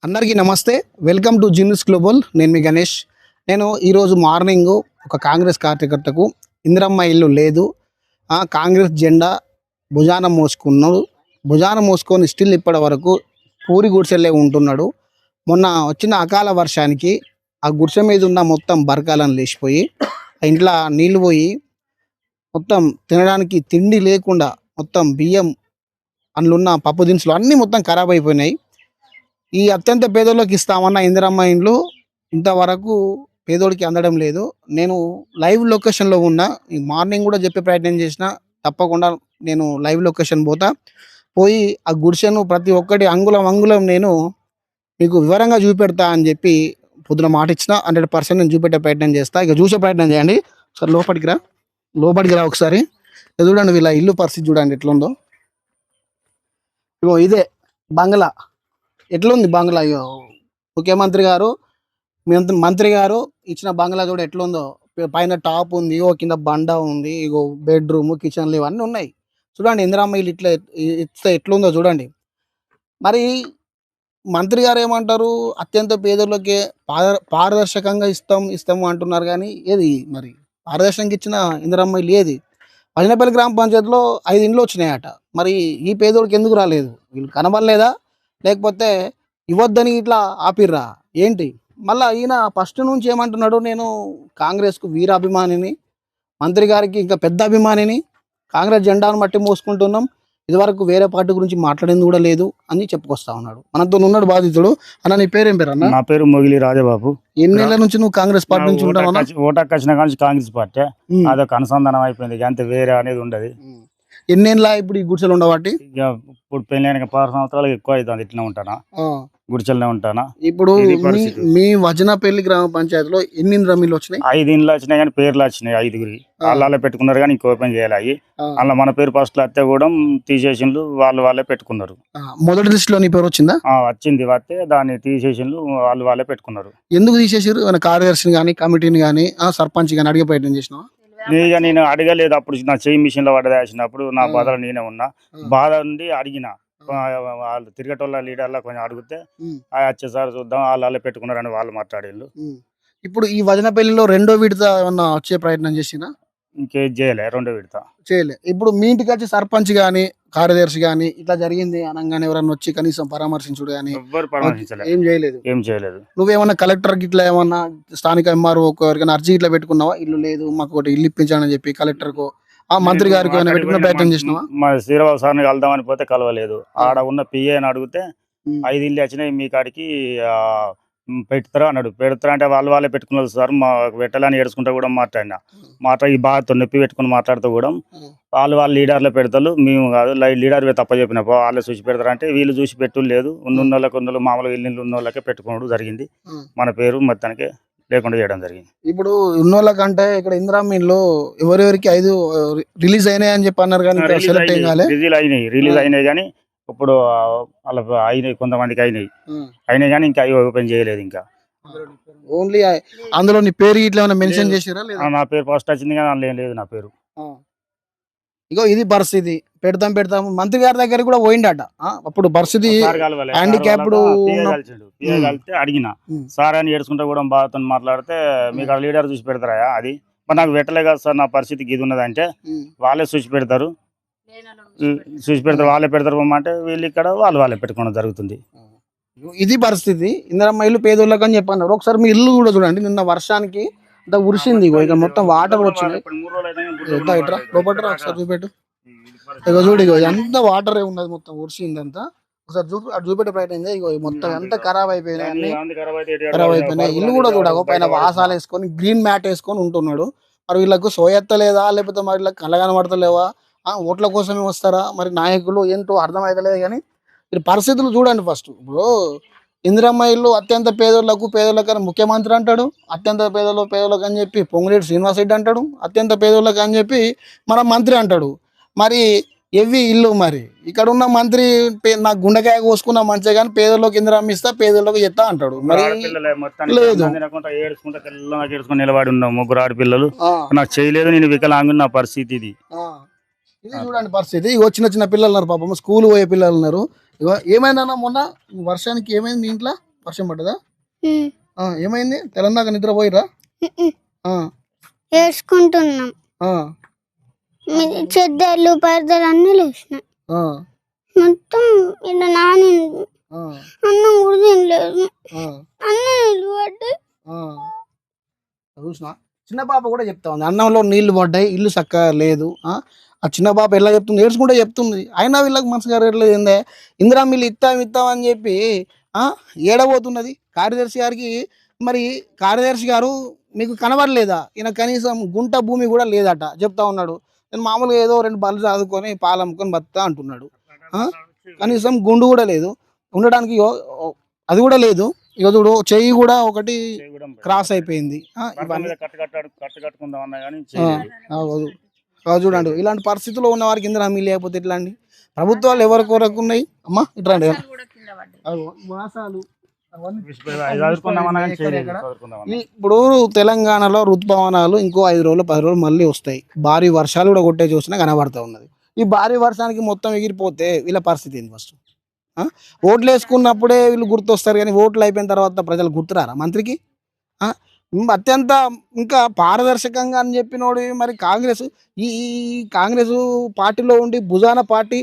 అందరికీ నమస్తే. Welcome to genius global. నేను మీ గణేష్. నేను ఈరోజు మార్నింగ్ ఒక కాంగ్రెస్ కార్యకర్తకు ఇందిరమ్మ ఇల్లు లేదు, కాంగ్రెస్ జెండా భుజాన మోసుకున్నాడు, భుజాన మోసుకొని స్టిల్ ఇప్పటి వరకు పూరి గుడిసెల్లే ఉంటున్నాడు. మొన్న వచ్చిన అకాల వర్షానికి ఆ గుడిసె మీద ఉన్న మొత్తం బరకాలను లేచిపోయి ఆ ఇంట్లో నీళ్ళు పోయి మొత్తం తినడానికి తిండి లేకుండా మొత్తం బియ్యం అందులో పప్పు దినుసులు అన్నీ మొత్తం ఖరాబ్ అయిపోయినాయి. ఈ అత్యంత పేదోళ్ళకి ఇస్తామన్న ఇందిరమ్మ ఇండ్లు ఇంతవరకు పేదోడికి అందడం లేదు. నేను లైవ్ లొకేషన్లో ఉన్నా. ఈ మార్నింగ్ కూడా చెప్పే ప్రయత్నం చేసిన, తప్పకుండా నేను లైవ్ లొకేషన్ పోయి ఆ గుడిసెను ప్రతి ఒక్కటి అంగుళం అంగుళం నేను మీకు వివరంగా చూపెడతా అని చెప్పి పొద్దున మాట ఇచ్చిన. 100% నేను చూపెట్టే ప్రయత్నం చేస్తా. ఇక చూసే ప్రయత్నం చేయండి. ఒకసారి లోపలికి రా ఒకసారి. చూడండి వీళ్ళ ఇల్లు పరిస్థితి చూడండి ఎట్లుందో. ఇగో ఇదే బంగ్లా. ఎట్లుంది బంగ్లా? అయ్యో, ముఖ్యమంత్రి గారు మంత్రి గారు ఇచ్చిన బంగ్లా కూడా ఎట్లుందో. పైన టాప్ ఉంది, ఓ కింద బండ ఉంది, ఇగో బెడ్రూమ్, కిచెన్లు ఇవన్నీ ఉన్నాయి. చూడండి ఇందిరమ్మ ఇల్లు ఇట్లా ఇస్తే ఎట్లుందో చూడండి. మరి మంత్రి గారు ఏమంటారు, అత్యంత పేదోళ్ళకే పారదర్శకంగా ఇస్తాము అంటున్నారు. కానీ ఏది మరి పారదర్శకంగా ఇచ్చిన ఇందిరమ్మ ఇల్లు ఏది? పదినపల్లి గ్రామ పంచాయతీలో 5 ఇండ్లు వచ్చినాయట. మరి ఈ పేదోళ్ళకి ఎందుకు రాలేదు? వీళ్ళు కనబడలేదా, లేకపోతే ఇవ్వద్దని ఇట్లా ఆపిర్రా ఏంటి? మళ్ళీ ఈయన ఫస్ట్ నుంచి ఏమంటున్నాడు, నేను కాంగ్రెస్కు వీరాభిమానిని, మంత్రి గారికి ఇంకా పెద్ద అభిమానిని, కాంగ్రెస్ జెండాను మట్టి మోసుకుంటున్నాం, ఇదివరకు వేరే పార్టీ గురించి మాట్లాడింది కూడా లేదు అని చెప్పుకొస్తా ఉన్నాడు. మనతో ఉన్నాడు బాధితుడు. అన్న నీ పేరేం పేరు అన్న? నా పేరు మొగిలి రాజబాబు. ఎన్ని నెలల నుంచి నువ్వు కాంగ్రెస్ పార్టీ నుంచి ఉంటావు? ఓటాకు వచ్చిన కానీ కాంగ్రెస్ పార్టీ అదొక అనుసంధానం అయిపోయింది, అంతే వేరే అనేది ఉండదు. ఎన్నేళ్ళ ఇప్పుడు ఈ గుడిసెలు ఉండబట్టి? ఇక ఇప్పుడు పెళ్ళైన 10 సంవత్సరాలు ఎక్కువ అవుతుంది. ఇట్లా ఉంటానా, గుడిచెల్నే ఉంటానా. ఇప్పుడు మీ వజనపల్లి గ్రామ పంచాయతీలో ఎన్ని రమ్మీలు వచ్చినాయి? 5 ఇండ్లు వచ్చినాయి కానీ పేర్లు వచ్చినాయి 5గురి. వాళ్ళే పెట్టుకున్నారు కానీ ఇంక ఓపెన్ చేయాలి. అవి అలా మన పేరు ఫస్ట్ అత్తే కూడా తీసేసిండ్లు, వాళ్ళే పెట్టుకున్నారు. మొదటి లిస్టులో నీ పేరు వచ్చిందా? వచ్చింది, వస్తే దాన్ని తీసేసిండ్లు, వాళ్ళే పెట్టుకున్నారు. ఎందుకు తీసేసారు? కార్యదర్శిని కానీ కమిటీని కానీ సర్పంచ్ కానీ అడిగే ప్రయత్నం చేసినావా? ఇక నేను అడగలేదు. అప్పుడు నా చెయ్యి మిషన్ లో పడదాసినప్పుడు నా బాధలో నేనే ఉన్నా. బాధ ఉండి అడిగిన, వాళ్ళు తిరగటోళ్ళ లీడర్లా కొంచెం అడిగితే వచ్చేసారి చూద్దాం, వాళ్ళే పెట్టుకున్నారని వాళ్ళు మాట్లాడేళ్ళు. ఇప్పుడు ఈ వజనపల్లిలో రెండో విడత ఏమన్నా వచ్చే ప్రయత్నం చేసినా? ఇంకేం చేయలే, రెండో విడత చేయలే. ఇప్పుడు మీ ఇంటికి వచ్చి సర్పంచ్ గానీ కార్యదర్శి గానీ ఇట్లా జరిగింది అనగానే ఎవరన్నా వచ్చి కనీసం పరామర్శించుడు గానీ ఎవ్వరు పరామర్శించలేదు, ఏం చేయలేదు. నువ్వేమన్నా కలెక్టర్ గిట్లా ఏమన్నా స్థానిక ఎంఆర్ఓ ఎవరికైనా అర్జీ ఇట్లా పెట్టుకున్నావా? ఇల్లు లేదు మాకు ఒకటి ఇల్లు ఇప్పించాలని చెప్పి కలెక్టర్ కు మంత్రి గారికి ఏమైనా పెట్టుకున్న ప్రయత్నం చేసినావా? మా శ్రీరాబాబు సార్ని కలుద్దామని పోతే కలవలేదు. ఆడ ఉన్న పిఏ అని అడిగితే 5 ఇల్లు వచ్చినాయి మీ కాడికి పెడతారా అన్నాడు. పెడతారా అంటే వాళ్ళే పెట్టుకున్నారు సార్, మా పెట్టాలని ఏడుచుకుంటా కూడా మాట్లాడి ఈ బాధతో నొప్పి పెట్టుకుని మాట్లాడుతూ కూడా వాళ్ళు లీడర్లో పెడతారు, మేము కాదు లీడర్ తప్ప చెప్పిన వాళ్ళే చూసి పెడతారు అంటే వీళ్ళు చూసి పెట్టు లేదు. ఉన్న వాళ్ళకి మామూలుగా ఇల్లు ఉన్న వాళ్ళకే పెట్టుకోవడం జరిగింది. మన పేరు మొత్తానికి లేకుండా చేయడం జరిగింది. ఇప్పుడు ఉన్నోళ్ళకంటే ఇక్కడ ఇందిరమ్మ ఇల్లు ఎవరెవరికి 5 రిలీజ్ అయినాయి అని చెప్పి అన్నారు కానీ రిలీజ్ అయినాయి కానీ ఇప్పుడు అలా అయినాయి, కొంతమందికి అయినాయి కానీ ఇంకా ఓపెన్ చేయలేదు. ఇంకా ఓన్లీ అందులో నీ పేరు ఇట్లా మెన్షన్ చేసారా? నా పేరు ఫస్ట్ వచ్చింది కానీ లేదు నా పేరు. ఇగో ఇది పరిస్థితి. పెడతాం మంత్రి గారి దగ్గర కూడా పోయిండట. అప్పుడు పరిస్థితి హ్యాండిక్యాప్డ్ కలిస్తే అడిగిన సార్ అని ఏడ్చుకుంటా కూడా బాధతో మాట్లాడితే మీకు ఆ లీడర్ చూసి పెడతారా అది మరి నాకు పెట్టలే కదా సార్, నా పరిస్థితికి ఇది ఉన్నదంటే వాళ్ళే చూసి పెడతారు వాళ్ళే పెడతారు అంటే వీళ్ళు ఇక్కడ వాళ్ళే పెట్టుకోవడం జరుగుతుంది. ఇది పరిస్థితి. ఇందిరమ్మ ఇల్లు పేదోళ్ళకి అని చెప్పన్నారు. ఒకసారి మీ ఇల్లు కూడా చూడండి, నిన్న వర్షానికి అంత ఉరిసింది, ఇక మొత్తం వాటర్ వచ్చినాయి. ఒకసారి చూపెట్టు. ఇక చూడు, ఇగో ఎంత వాటర్ ఉన్నది, మొత్తం ఉరిసింది అంతా. ఒకసారి చూపెట్టే ప్రయత్నం చేయి. ఇగో మొత్తం ఎంత ఖరాబ్ అయిపోయినాయి, అన్ని ఖరాబ్ అయిపోయినాయి. ఇల్లు కూడా చూడగో పైన వాసాలు వేసుకొని గ్రీన్ మ్యాట్ వేసుకొని ఉంటున్నాడు. మరి వీళ్ళకు సోయెత్తలేదా, లేకపోతే మరి వీళ్ళకి కలగనబడతలేవా, ఓట్ల కోసమే వస్తారా, మరి నాయకులు ఏంటో అర్థమవుతలేదు. కానీ మీరు పరిస్థితులు చూడండి ఫస్ట్. ఇప్పుడు ఇందిరమ్మ ఇల్లు అత్యంత పేదోళ్ళకని ముఖ్యమంత్రి అంటాడు, అత్యంత పేదోళ్ళకి అని చెప్పి పొంగులేటి శ్రీనివాసరెడ్డి అంటాడు, అత్యంత పేదోళ్ళకి అని చెప్పి మన మంత్రి అంటాడు. మరి ఎవి ఇల్లు? మరి ఇక్కడ ఉన్న మంత్రి నాకు గుండెకాయ కోసుకున్న మంచిగా కానీ పేదోళ్ళకి ఇందిరమ్మ ఇస్తా, పేదోళ్ళకి చెత్తా అంటాడు. మరి లేదు, నిలబడి ఉన్నాం 3 ఆడపిల్లలు, నాకు చేయలేదు, నేను వికలాంగుని, నా పరిస్థితి ఇది. ఇది చూడండి పరిస్థితి. ఇగో చిన్న పిల్లలు ఉన్నారు, పాపం స్కూల్ పోయే పిల్లలు ఉన్నారు. ఇగో ఏమైందన్నా మొన్న వర్షానికి ఏమైంది మీ ఇంట్లో? వర్షం పడ్డదా ఏమైంది తెలంగాణ నిద్ర పోయిరా వేసుకుంటున్నాం చెద్దర్లు పరదలు అన్నీ లేచినాయి మొత్తం ఇలా నాని అన్నం కూడా తినలేదు అన్నం నీళ్ళు పడ్డాయి చూసిన చిన్న పాప కూడా చెప్తా ఉంది అన్నంలో నీళ్లు పడ్డాయి ఇల్లు చక్కగా లేదు ఆ చిన్న పాప ఎలా చెప్తుంది ఏడ్చుకుంటే చెప్తుంది అయినా వీళ్ళకి మనసు గారు ఏందే ఇందిరా మిల్లు ఇస్తాం అని చెప్పి ఏడబోతున్నది కార్యదర్శి గారికి మరి కార్యదర్శి గారు మీకు కనబడలేదా ఈయన కనీసం గుంట భూమి కూడా లేదట చెప్తా ఉన్నాడు నేను మామూలుగా ఏదో 2 బళ్ళు చదువుకొని పాలు అమ్ముకొని బతా అంటున్నాడు కనీసం గుండు కూడా లేదు ఉండడానికి అది కూడా లేదు ఇక చూడు చెయ్యి కూడా ఒకటి క్రాస్ అయిపోయింది చూడండి ఇలాంటి పరిస్థితుల్లో ఉన్న వారికి ఇందిరా మిల్లు లేకపోతే ఎట్లా అండి ప్రభుత్వాలు ఎవరి కొరకు ఉన్నాయి అమ్మా ఇట్లా ఇప్పుడు తెలంగాణలో ఋతుపవనాలు ఇంకో 5 రోజులు 10 రోజులు మళ్ళీ వస్తాయి భారీ వర్షాలు కూడా కొట్టే చూసినా కనబడతా ఉన్నది ఈ భారీ వర్షానికి మొత్తం ఎగిరిపోతే వీళ్ళ పరిస్థితి ఏంటి ఫస్ట్ ఓట్లు వేసుకున్నప్పుడే వీళ్ళు గుర్తొస్తారు కానీ ఓట్లు అయిపోయిన తర్వాత ప్రజలు గుర్తురారా మంత్రికి అత్యంత ఇంకా పారదర్శకంగా అని చెప్పినోడు మరి కాంగ్రెస్ ఈ కాంగ్రెస్ పార్టీలో ఉండి భుజాన పార్టీ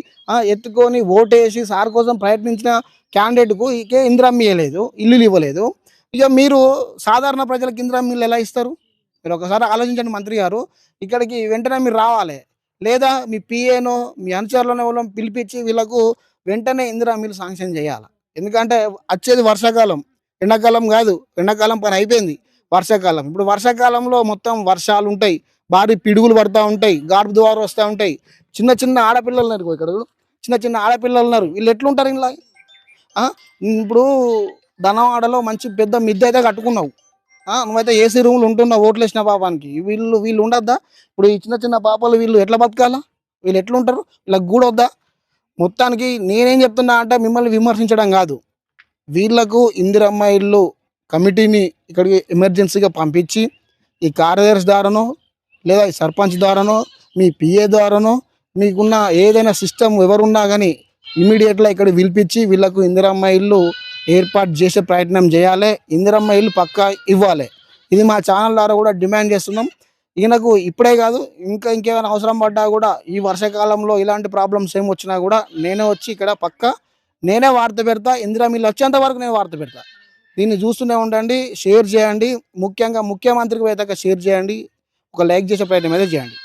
ఎత్తుకొని ఓటేసి సార్ కోసం ప్రయత్నించిన క్యాండిడేట్కు ఇకే ఇందిరమ్మ ఇవ్వలేదు ఇల్లులు ఇవ్వలేదు ఇక మీరు సాధారణ ప్రజలకు ఇందిరమ్మ ఇల్లు ఎలా ఇస్తారు మీరు ఒకసారి ఆలోచించండి మంత్రి గారు ఇక్కడికి వెంటనే మీరు రావాలి లేదా మీ పిఏనో మీ అనుచరులను ఎవరో పిలిపించి వీళ్ళకు వెంటనే ఇందిరమ్మ ఇల్లు శాంక్షన్ చేయాలి ఎందుకంటే వచ్చేది వర్షాకాలం ఎండాకాలం కాదు ఎండాకాలం పని అయిపోయింది వర్షాకాలం ఇప్పుడు వర్షాకాలంలో మొత్తం వర్షాలు ఉంటాయి భారీ పిడుగులు పడుతూ ఉంటాయి గార్పు ద్వారా వస్తూ ఉంటాయి చిన్న చిన్న ఆడపిల్లలు ఉన్నారు ఇక్కడ చిన్న చిన్న ఆడపిల్లలు ఉన్నారు వీళ్ళు ఎట్లుంటారు ఇలా ఇప్పుడు ధనవాడలో మంచి పెద్ద మిద్దె అయితే కట్టుకున్నావు నువ్వైతే ఏసీ రూమ్లు ఉంటున్నావు ఓట్లు వేసిన పాపానికి వీళ్ళు ఉండద్దా ఇప్పుడు ఈ చిన్న చిన్న పాపలు వీళ్ళు ఎట్లా బతకాలా వీళ్ళు ఎట్లుంటారు వీళ్ళకి కూడా వద్దా మొత్తానికి నేనేం చెప్తున్నా అంటే మిమ్మల్ని విమర్శించడం కాదు వీళ్ళకు ఇందిరమ్మ ఇల్లు కమిటీని ఇక్కడికి ఎమర్జెన్సీగా పంపించి ఈ కార్యదర్శి ద్వారానో లేదా ఈ సర్పంచ్ ద్వారానో మీ పిఏ ద్వారానో మీకున్న ఏదైనా సిస్టమ్ ఎవరున్నా కానీ ఇమీడియట్గా ఇక్కడ పిలిపించి వీళ్ళకు ఇందిరమ్మ ఇల్లు ఏర్పాటు చేసే ప్రయత్నం చేయాలి ఇందిరమ్మ ఇల్లు పక్కా ఇవ్వాలి ఇది మా ఛానల్ ద్వారా కూడా డిమాండ్ చేస్తున్నాం ఈయనకు ఇప్పుడే కాదు ఇంకేమైనా అవసరం పడ్డా కూడా ఈ వర్షాకాలంలో ఇలాంటి ప్రాబ్లమ్స్ ఏమి వచ్చినా కూడా నేనే వచ్చి ఇక్కడ పక్కా నేనే వార్త పెడతా ఇందిరమ్మ ఇల్లు వచ్చేంత వరకు నేను వార్త పెడతా దీన్ని చూస్తూనే ఉండండి షేర్ చేయండి ముఖ్యంగా ముఖ్యమంత్రికి పోయేదాకా షేర్ చేయండి ఒక లైక్ చేసే ప్రయత్నం అయితే చేయండి